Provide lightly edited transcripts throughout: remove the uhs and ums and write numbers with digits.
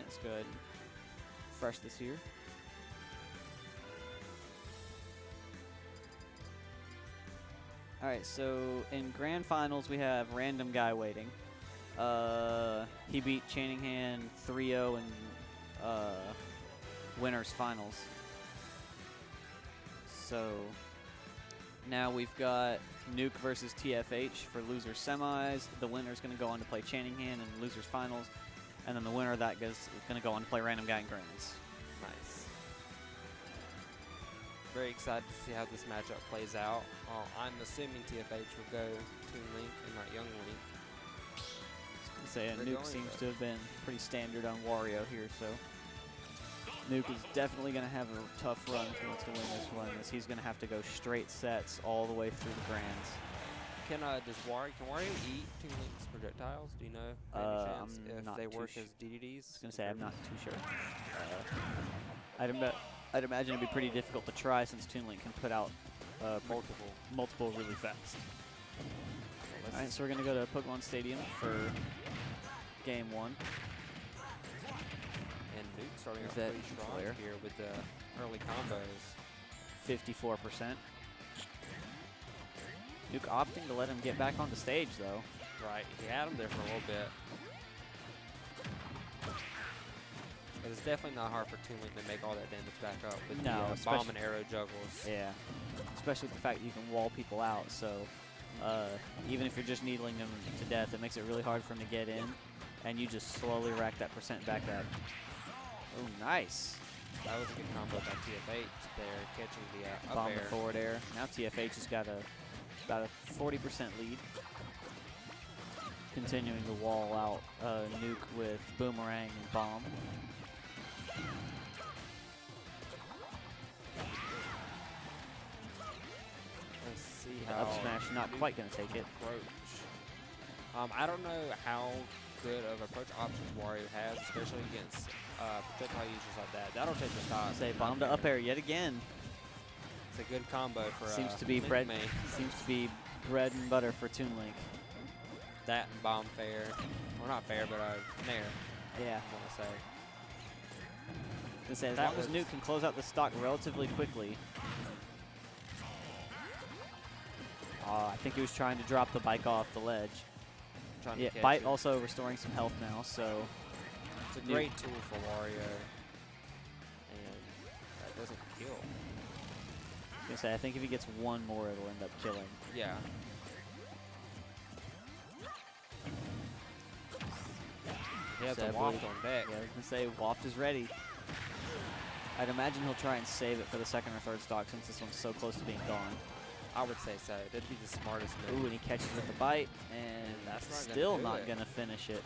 Let's go ahead and refresh this here. All right, so in grand finals we have random guy waiting. He beat Channingham 3-0 in winners finals. So now we've got Newk versus TFH for losers semis. The winner's going to go on to play Channingham in losers finals, and then the winner of that is going to go on to play random guy in grands. Nice. Very excited to see how this matchup plays out. I'm assuming TFH will go Toon Link and not Young Link. Say Newk seems to have been pretty standard on Wario here, so Newk is definitely going to have a tough run if he wants to win this one, as he's going to have to go straight sets all the way through the grands. Can Wario eat Toon Link's projectiles? Do you know? I'm if not they too work sure. as DDDs? I was going to say I'm not too sure. I'd imagine it'd be pretty difficult to try since Toon Link can put out multiple really fast. All right, so we're going to go to Pokemon Stadium for game 1. And Newk starting off pretty strong here with the early combos. 54%. Newk opting to let him get back on the stage, though. Right, he had him there for a little bit. But it's definitely not hard for Toon Link to make all that damage back up with the bomb and arrow juggles. Yeah, especially with the fact that you can wall people out. So even if you're just needling them to death, it makes it really hard for them to get in, and you just slowly rack that percent back up. Oh, nice. That was a good combo by TFH there, catching the up bomb air. The forward air. Now TFH has got about a 40% lead. Continuing to wall out Newk with boomerang and bomb. Let's see The how up smash not quite going to take it. Approach. I don't know how good of approach options Wario has, especially against projectile users like that. That'll take the stock. Say bomb to up air yet again. It's a good combo for seems to be bread and butter for Toon Link. That and bomb fair, well not fair, but nair. Yeah, I want to say. As long as Newk can close out the stock relatively quickly. I think he was trying to drop the bike off the ledge. Yeah, Bite also restoring some health now, so it's a great tool for Wario, and that doesn't kill. I was gonna say, I think if he gets one more, it'll end up killing. Yeah. He has a Waft on deck. Yeah, I was gonna say Waft is ready. I'd imagine he'll try and save it for the second or third stock since this one's so close to being gone. I would say so. That'd be the smartest move. Ooh, and he catches with the bite, and that's still not going to finish it.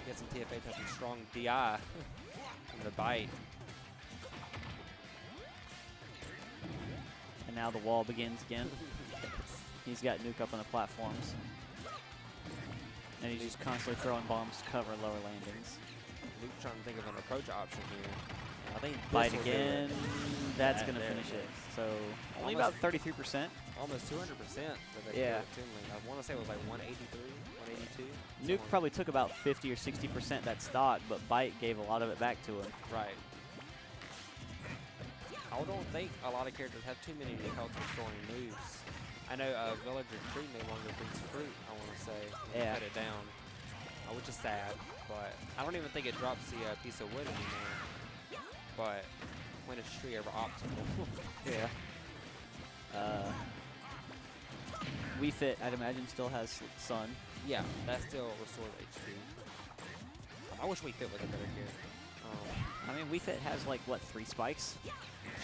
Get some TFH has some strong DI from the bite. And now the wall begins again. He's got Newk up on the platforms. And he's just constantly throwing bombs to cover lower landings. Newk trying to think of an approach option here. I think bite again. That's going to finish it. So only about 33%. Almost 200%. Yeah. I want to say it was like 183, 182. Newk probably took about 50 or 60% that stock, but Bite gave a lot of it back to him. Right. I don't think a lot of characters have too many health restoring moves. I know Villager Tree no longer brings fruit, I want to say. Yeah. Cut it down, which is sad, but I don't even think it drops the piece of wood anymore. But when is tree ever optimal? Yeah. Wii Fit, I'd imagine, still has Sun. Yeah, that still restores HP. I wish Wii Fit was a better gear. I mean, Wii Fit has like, what, 3 spikes?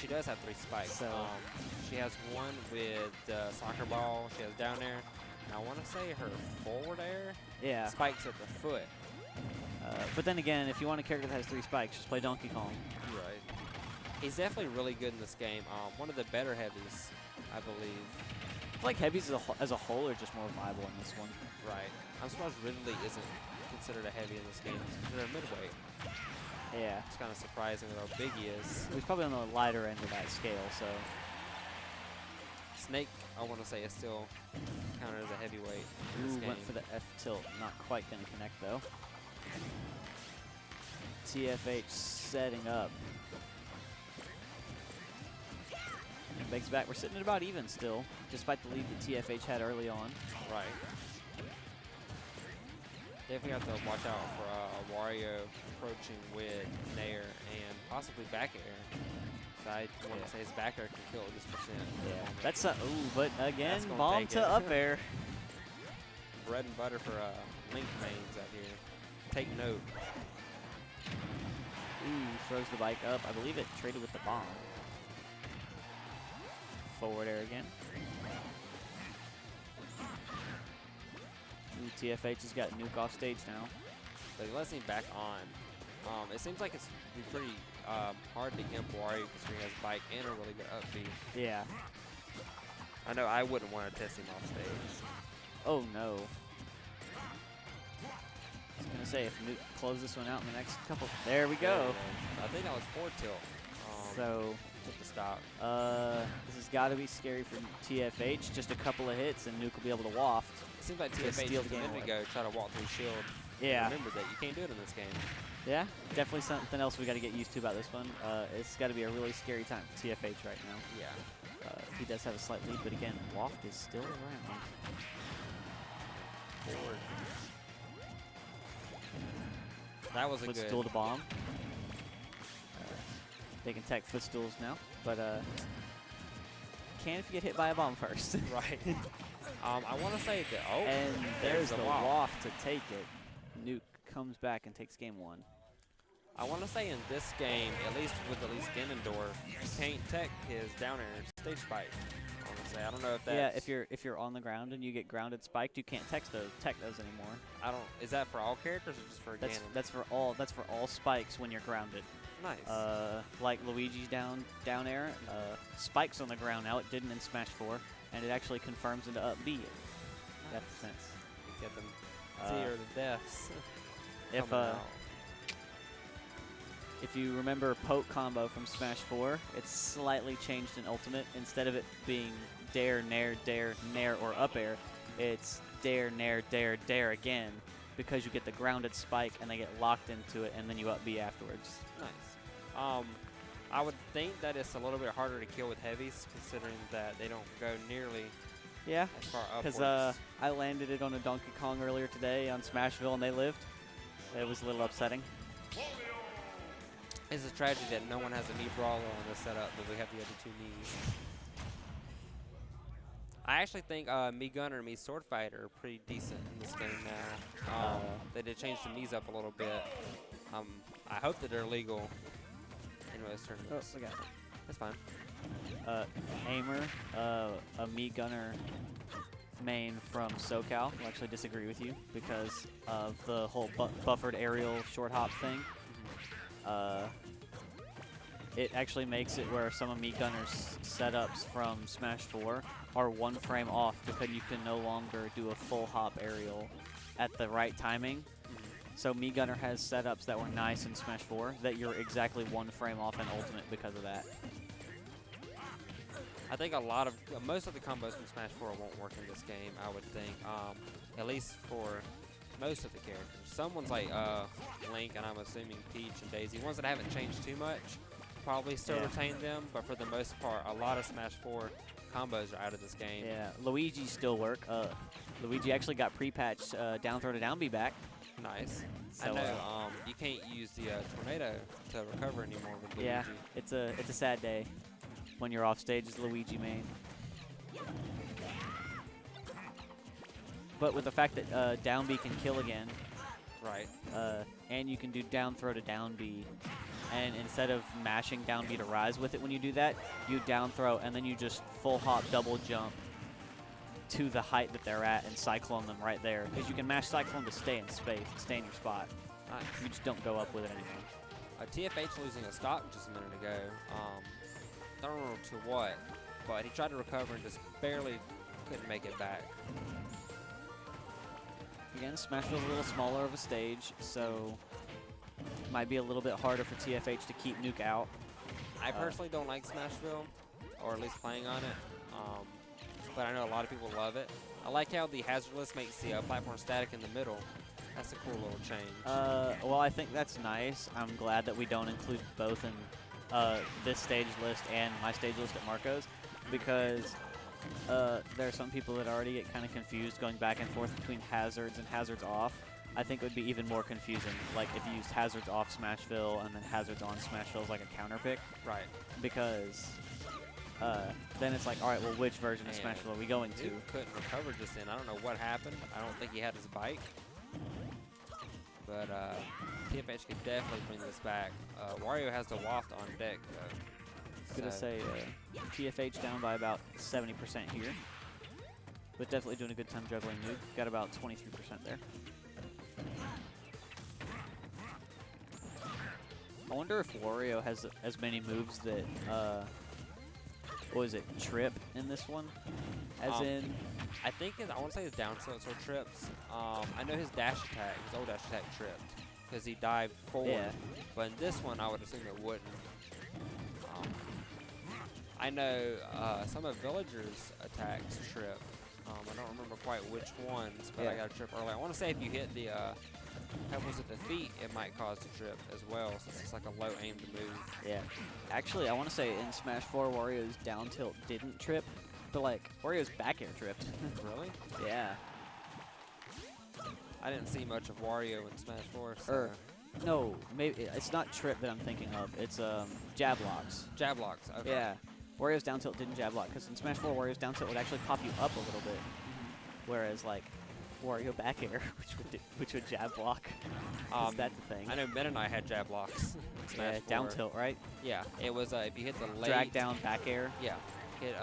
She does have 3 spikes. So she has one with the soccer ball. She has down air. And I want to say her forward air spikes at the foot. But then again, if you want a character that has 3 spikes, just play Donkey Kong. Right. He's definitely really good in this game. One of the better heavies, I believe. I feel like heavies as a whole are just more viable in this one. Right. I'm surprised Ridley isn't considered a heavy in this game. He's considered a midweight. Yeah. It's kind of surprising with how big he is. He's probably on the lighter end of that scale, so. Snake, I want to say, is still counted as a heavyweight in this game. Went for the F tilt. Not quite going to connect, though. TFH setting up. And Big's back. We're sitting at about even still, despite the lead that TFH had early on. Right. Definitely have to watch out for Wario approaching with Nair and possibly back air. So I want to say his back air can kill this percent. Yeah. That's ooh, but again, gonna bomb take to it. up air. Bread and butter for Link mains out here. Take note. Ooh, throws the bike up. I believe it traded with the bomb. Forward air again. Ooh, TFH has got Newk off stage now. But he lets him back on. It seems like it's pretty hard to imp Wario because he has bike and a really good up B. Yeah. I know I wouldn't want to test him off stage. Oh no. I was gonna say if Newk closes this one out in the next couple. There we go. I think that was forward tilt. So Took the stop. this has got to be scary for TFH. Just a couple of hits and Newk will be able to waft. It seems like to TFH steal is the a game minute away. ago try to walk through shield. Yeah. Remember that you can't do it in this game. Yeah, definitely something else we got to get used to about this one. It's got to be a really scary time for TFH right now. Yeah. He does have a slight lead, but again, waft is still around. Forward. That was a good. Footstool to bomb. They can tech footstools now, but can if you get hit by a bomb first. Right. I want to say that. Oh, And there's the waft. waft to take it. Newk comes back and takes game one. I want to say in this game, at least with Ganondorf, you can't tech his down air stage spike. I want to say I don't know if that's. Yeah, if you're on the ground and you get grounded spiked, you can't tech those anymore. I don't. Is that for all characters or just for Ganon? That's for all spikes when you're grounded. Nice. Like Luigi's down air, spikes on the ground now. It didn't in Smash 4, and it actually confirms into up B. Nice. That's the sense. You get them tear the deaths. If coming out. if you remember poke combo from Smash 4, it's slightly changed in Ultimate. Instead of it being dare, nair, or up air, it's dare, nair, dare again, because you get the grounded spike and they get locked into it, and then you up B afterwards. Nice. I would think that it's a little bit harder to kill with heavies, considering that they don't go nearly Yeah, as far upwards. because I landed it on a Donkey Kong earlier today on Smashville, and they lived. It was a little upsetting. It's a tragedy that no one has a knee brawler on this setup, but we have the other two knees. I actually think Me Gunner and Me Sword Fighter are pretty decent in this game now. They did change the knees up a little bit. I hope that they're legal in most Oh, tournaments. we got it. That's fine. Aimer, a meat gunner main from SoCal will actually disagree with you because of the whole buffered aerial short hop thing. It actually makes it where some of meat gunner's setups from Smash 4 are one frame off because you can no longer do a full hop aerial at the right timing. So Me Gunner has setups that were nice in Smash 4 that you're exactly one frame off in Ultimate because of that. I think most of the combos from Smash 4 won't work in this game, I would think. At least for most of the characters. Some ones like Link, and I'm assuming Peach and Daisy, ones that haven't changed too much, probably still retain them, but for the most part, a lot of Smash 4 combos are out of this game. Yeah, Luigi still work. Luigi actually got pre-patched down throw to down B back. Nice. So, I know you can't use the tornado to recover anymore with Luigi. Yeah, it's a sad day when you're off stage as Luigi main. But with the fact that down B can kill again, right? And you can do down throw to down B, and instead of mashing down B to rise with it when you do that, you down throw and then you just full hop double jump to the height that they're at and cyclone them right there. Because you can mash cyclone to stay in space, stay in your spot. Nice. You just don't go up with it anymore. TFH losing a stock just a minute ago. I don't know to what, but he tried to recover and just barely couldn't make it back. Again, Smashville's a little smaller of a stage, so might be a little bit harder for TFH to keep Newk out. I personally don't like Smashville, or at least playing on it, but I know a lot of people love it. I like how the hazardless makes the platform static in the middle, That's a cool little change. Well, I think that's nice. I'm glad that we don't include both in this stage list and my stage list at Marco's, because there are some people that already get kind of confused going back and forth between hazards and hazards off. I think it would be even more confusing, like if you used hazards off Smashville and then hazards on Smashville as like a counter pick. Right. Because then it's like, all right, well, which version of Smashville are we going to? Newk couldn't recover just then. I don't know what happened. I don't think he had his bike. But TFH could definitely bring this back. Wario has the waft on deck, though. I was going to say TFH down by about 70% here. But definitely doing a good time juggling Newk. Got about 23% there. I wonder if Wario has as many moves that, what is it, trip in this one? As in? I think I want to say his down tilts or trips. I know his dash attack, his old dash attack tripped because he dived forward. Yeah. But in this one, I would assume it wouldn't. I know some of Villager's attacks trip. I don't remember quite which ones, but I got a trip early. I want to say if you hit the pebbles at the feet, it might cause the trip as well, since it's like a low aimed move. Yeah. Actually, I want to say in Smash 4, Wario's down tilt didn't trip, but like Wario's back air tripped. Really? Yeah. I didn't see much of Wario in Smash 4. So. No, maybe it's not trip that I'm thinking of. It's jab locks. Jab locks. Okay. Yeah. Wario's down tilt didn't jab lock, because in Smash 4, Wario's down tilt would actually pop you up a little bit, whereas like Wario back air, which would jab block. That's the thing. I know Ben and I had jab locks. Yeah, down tilt, right? Yeah, it was if you hit the late drag down back air. Yeah, hit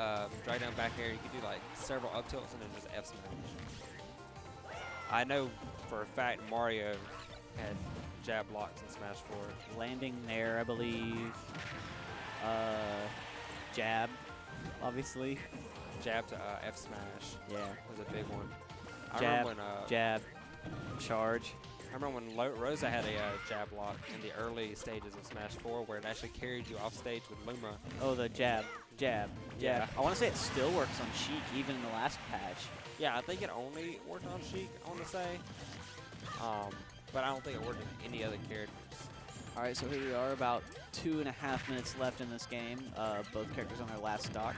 drag down back air. You could do like several up tilts and then just F smash. I know for a fact Mario had jab locks in Smash 4. Landing there, I believe. Jab, obviously. Jab to F smash. Yeah, was a big one. Jab, I remember when, jab, charge. I remember when Rosa had a jab lock in the early stages of Smash 4 where it actually carried you off stage with Luma. Oh, the jab, jab, Yeah. jab. I want to say it still works on Sheik, even in the last patch. Yeah, I think it only worked on Sheik, I want to say. But I don't think it worked in any other characters. All right, so here we are, about 2.5 minutes left in this game. Both characters on their last stock.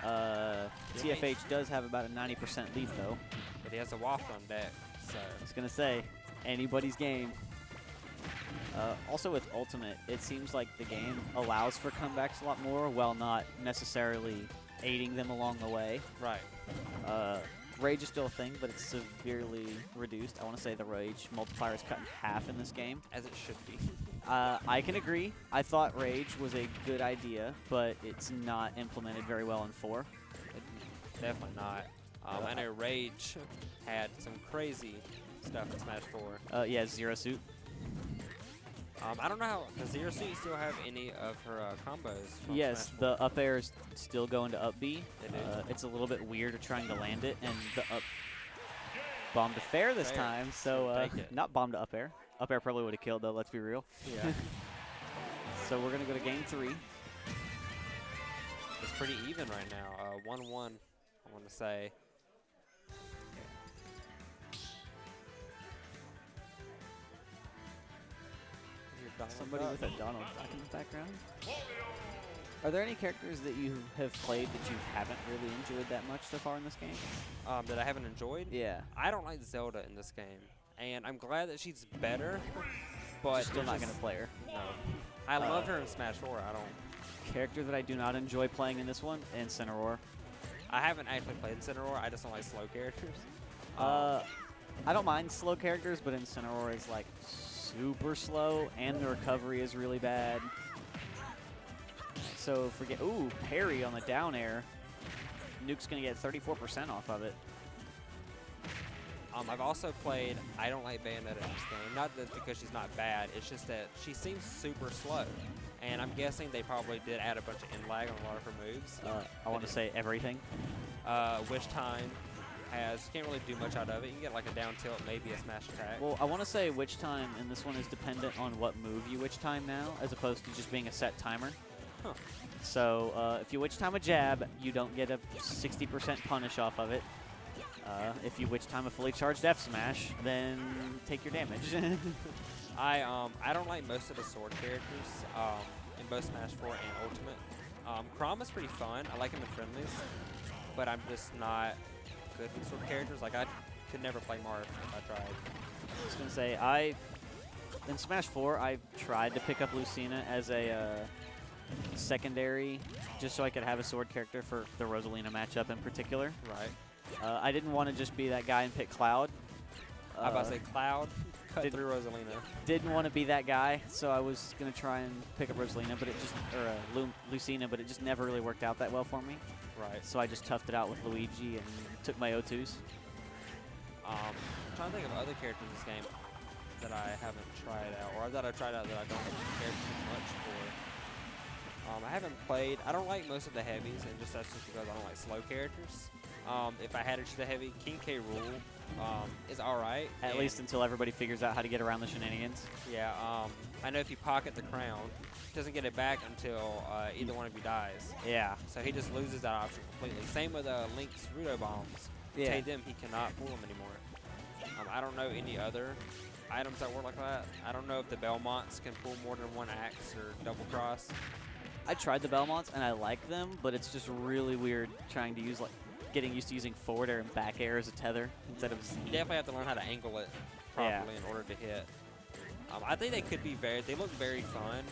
TFH does have about a 90% lead, though. But he has a waft on deck, so. I was going to say, anybody's game. Also with Ultimate, it seems like the game allows for comebacks a lot more while not necessarily aiding them along the way. Right. Rage is still a thing, but it's severely reduced. I want to say the Rage multiplier is cut in half in this game. As it should be. I can agree. I thought Rage was a good idea, but it's not implemented very well in 4. Definitely not. I know Rage had some crazy stuff in Smash 4. Yeah, Zero Suit. I don't know how. Does Zero Suit still have any of her combos? From Yes, Smash 4? the up air is still going to up B. They do. It's a little bit weird trying to land it, and the up bomb to fair this time. So not bomb to up air. Up air probably would have killed though. Let's be real. Yeah. So we're gonna go to game 3. It's pretty even right now. 1-1. I want to say. Somebody with a Donald Duck in the background. Are there any characters that you have played that you haven't really enjoyed that much so far in this game? That I haven't enjoyed? Yeah. I don't like Zelda in this game. And I'm glad that she's better, but still not going to play her. No. I loved her in Smash 4. I don't. Character that I do not enjoy playing in this one, Incineroar. I haven't actually played Incineroar. I just don't like slow characters. I don't mind slow characters, but Incineroar is like super slow, and the recovery is really bad. So forget. Ooh, parry on the down air. Newk's gonna get 34% off of it. I've also played. I don't like Bayonetta in this game. Not that because she's not bad. It's just that she seems super slow, and I'm guessing they probably did add a bunch of end lag on a lot of her moves. I want to say everything. Wish time. You can't really do much out of it. You can get like a down tilt, maybe a smash attack. Well, I want to say witch time in this one is dependent on what move you witch time now, as opposed to just being a set timer. Huh. So if you witch time a jab, you don't get a 60% punish off of it. If you witch time a fully charged F smash, then take your damage. I don't like most of the sword characters in both Smash 4 and Ultimate. Chrom is pretty fun. I like him in friendlies, but I'm just not good with sword characters. Like I could never play Marth if I tried. I was gonna say in Smash 4 I tried to pick up Lucina as a secondary, just so I could have a sword character for the Rosalina matchup in particular. Right. I didn't want to just be that guy and pick Cloud. I was about to say Cloud, cut through Rosalina. Didn't want to be that guy, so I was gonna try and pick up Rosalina, but it just Lucina, but it just never really worked out that well for me. Right. So I just toughed it out with Luigi and took my O2s. I'm trying to think of other characters in this game that I haven't tried out, or that I tried out that I don't care too much for. I haven't played. I don't like most of the heavies, and that's just because I don't like slow characters. If I had to choose a heavy, King K. Rool is alright. At least until everybody figures out how to get around the shenanigans. Yeah, I know if you pocket the crown, he doesn't get it back until either one of you dies. Yeah. So he just loses that option completely. Same with Link's Rudo Bombs. Yeah. Take them, he cannot pull them anymore. I don't know any other items that work like that. I don't know if the Belmonts can pull more than one axe or double cross. I tried the Belmonts and I like them, but it's just really weird trying to use getting used to using forward air and back air as a tether instead of. You definitely have to learn how to angle it properly in order to hit. I think they could be they look very fun.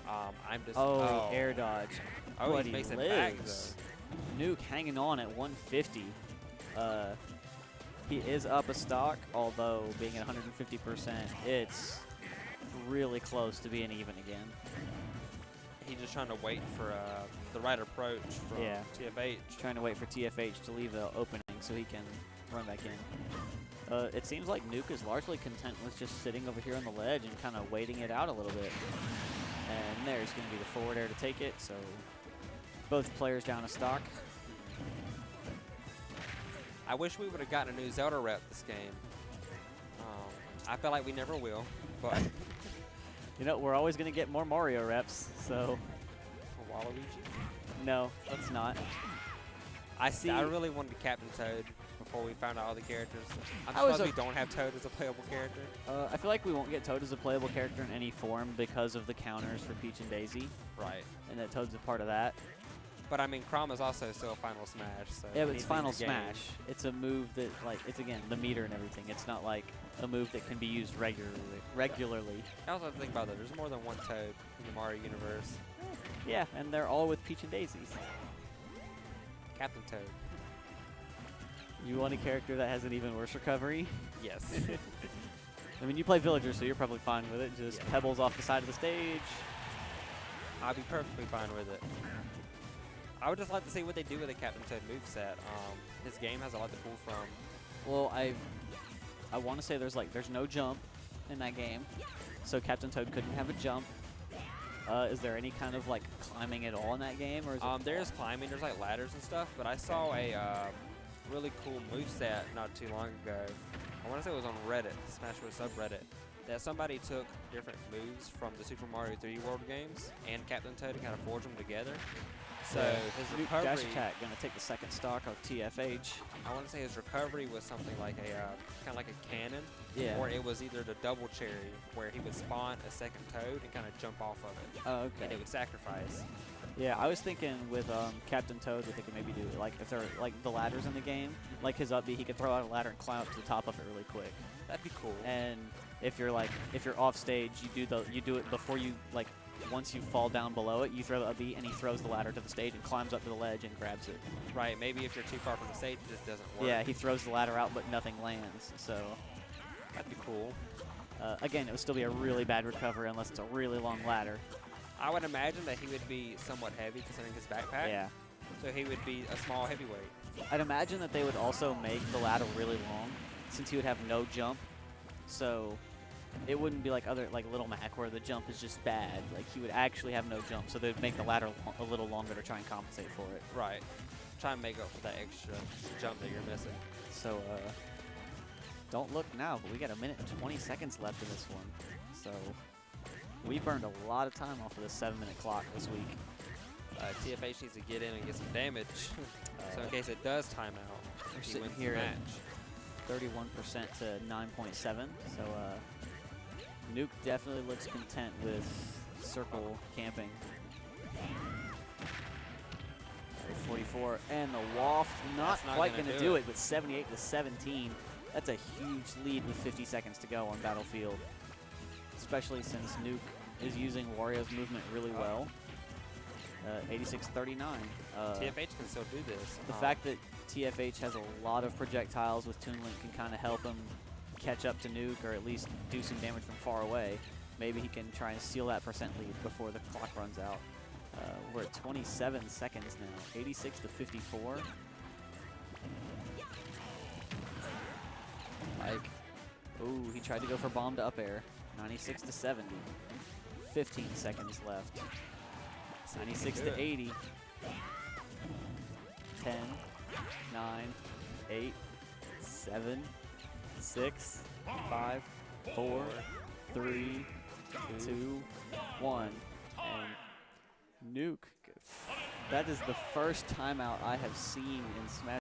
I'm just. Oh, air dodge. Oh, but he makes lives. it back though. Newk hanging on at 150. He is up a stock, although being at 150%, it's really close to being even again. He's just trying to wait for the right approach from TFH. Trying to wait for TFH to leave the opening so he can run back in. It seems like Newk is largely content with just sitting over here on the ledge and kind of waiting it out a little bit. And there's going to be the forward air to take it, so both players down a stock. I wish we would have gotten a new Zelda rep this game. I feel like we never will, but... You know, we're always going to get more Mario reps, so... Waluigi? No, let's not. I really wanted Captain Toad before we found out all the characters. I'm surprised we don't have Toad as a playable character. I feel like we won't get Toad as a playable character in any form because of the counters for Peach and Daisy. Right. And that Toad's a part of that. But I mean, Chrom is also still a Final Smash. So yeah, but it's Final Smash. It's a move that, it's again, the meter and everything. It's not like a move that can be used regularly. I also have to think about that. There's more than one Toad in the Mario universe. Yeah, and they're all with Peach and Daisies. Captain Toad. You want a character that has an even worse recovery? Yes. I mean, you play Villager, so you're probably fine with it. Just pebbles off the side of the stage. I'd be perfectly fine with it. I would just like to see what they do with the Captain Toad moveset. His game has a lot to pull from. Well, I want to say there's no jump in that game, so Captain Toad couldn't have a jump. Is there any kind of climbing at all in that game, or is it there's climbing, there's ladders and stuff, but I saw a really cool moveset not too long ago. I want to say it was on Reddit, Smash Bros. Subreddit, that somebody took different moves from the Super Mario 3D World games and Captain Toad and kind of forged them together. So his recovery... Dash attack going to take the second stock of TFH. I want to say his recovery was something like a kind of like a cannon. Yeah. Or it was either the double cherry, where he would spawn a second Toad and kind of jump off of it. Oh, okay. And it would sacrifice. Yeah, I was thinking with Captain Toad that they could maybe do if there are the ladders in the game, his up B, he could throw out a ladder and climb up to the top of it really quick. That'd be cool. And if you're off stage, you do it before you once you fall down below it, you throw the up B and he throws the ladder to the stage and climbs up to the ledge and grabs it. Right, maybe if you're too far from the stage, it just doesn't work. Yeah, he throws the ladder out but nothing lands, so that'd be cool. Again, it would still be a really bad recovery unless it's a really long ladder. I would imagine that he would be somewhat heavy considering his backpack. Yeah. So he would be a small heavyweight. I'd imagine that they would also make the ladder really long since he would have no jump. So it wouldn't be like Little Mac where the jump is just bad. He would actually have no jump, so they'd make the ladder a little longer to try and compensate for it. Right. Try and make up for that extra jump that you're missing. So don't look now, but we got 1 minute and 20 seconds left in this one. So we burned a lot of time off of this 7-minute clock this week. TFH needs to get in and get some damage. So in case it does time out, We're he sitting wins here the at match. 31% to 9.7. So Newk definitely looks content with circle camping. 44 and the waft, not not quite gonna going to do do it. it, but 78 to 17. That's a huge lead with 50 seconds to go on Battlefield, especially since Newk is using Wario's movement really well. 86-39. TFH can still do this. The fact that TFH has a lot of projectiles with Toon Link can kind of help him catch up to Newk, or at least do some damage from far away. Maybe he can try and steal that percent lead before the clock runs out. We're at 27 seconds now, 86 to 54. Mike, ooh, he tried to go for bomb to up air. 96 to 70. 15 seconds left. 96 to 80. 10, 9, 8, 7, 6, 5, 4, 3, 2, 1. And Newk, that is the first timeout I have seen in Smash